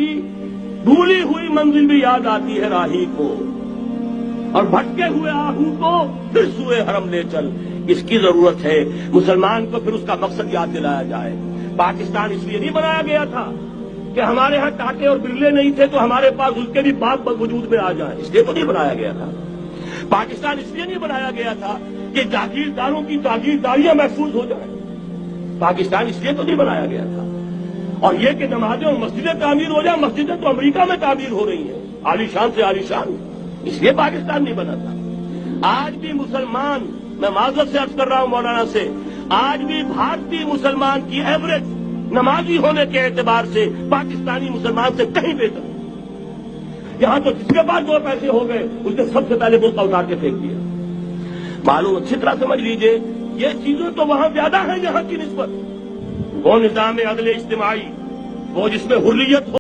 की भूली हुई मंजिल भी याद आती है राही को, और भटके हुए आहू को फिर सुए हरम ले चल। इसकी जरूरत है मुसलमान को फिर उसका मकसद याद दिलाया जाए। पाकिस्तान इसलिए नहीं बनाया गया था कि हमारे यहाँ टाटे और बिरले नहीं थे तो हमारे पास उसके भी बाप वजूद में आ जाए, इसलिए तो नहीं बनाया गया था। पाकिस्तान इसलिए नहीं बनाया गया था कि जागीरदारों की जागीरदारियां महफूज हो जाए। पाकिस्तान इसलिए तो नहीं बनाया गया था। और ये कि नमाजें और मस्जिदें तामीर हो जाए, मस्जिदें तो अमेरिका में तामीर हो रही हैं, आलीशान से आलीशान, इसलिए पाकिस्तान नहीं बना था। आज भी मुसलमान, मैं माजरत से अर्ज कर रहा हूं मौलाना से, आज भी भारतीय मुसलमान की एवरेज नमाजी होने के एतबार से पाकिस्तानी मुसलमान से कहीं बेहतर। यहां तो जिसके पास 2 पैसे हो गए उसने सबसे पहले बुर्का उतार के फेंक दिया। मालूम अच्छी तरह समझ लीजिए, ये चीजें तो वहां ज्यादा हैं यहां की निस्बत। वो निजाम अदल इज्तिमाई, वो जिसमें हुर्रियत हो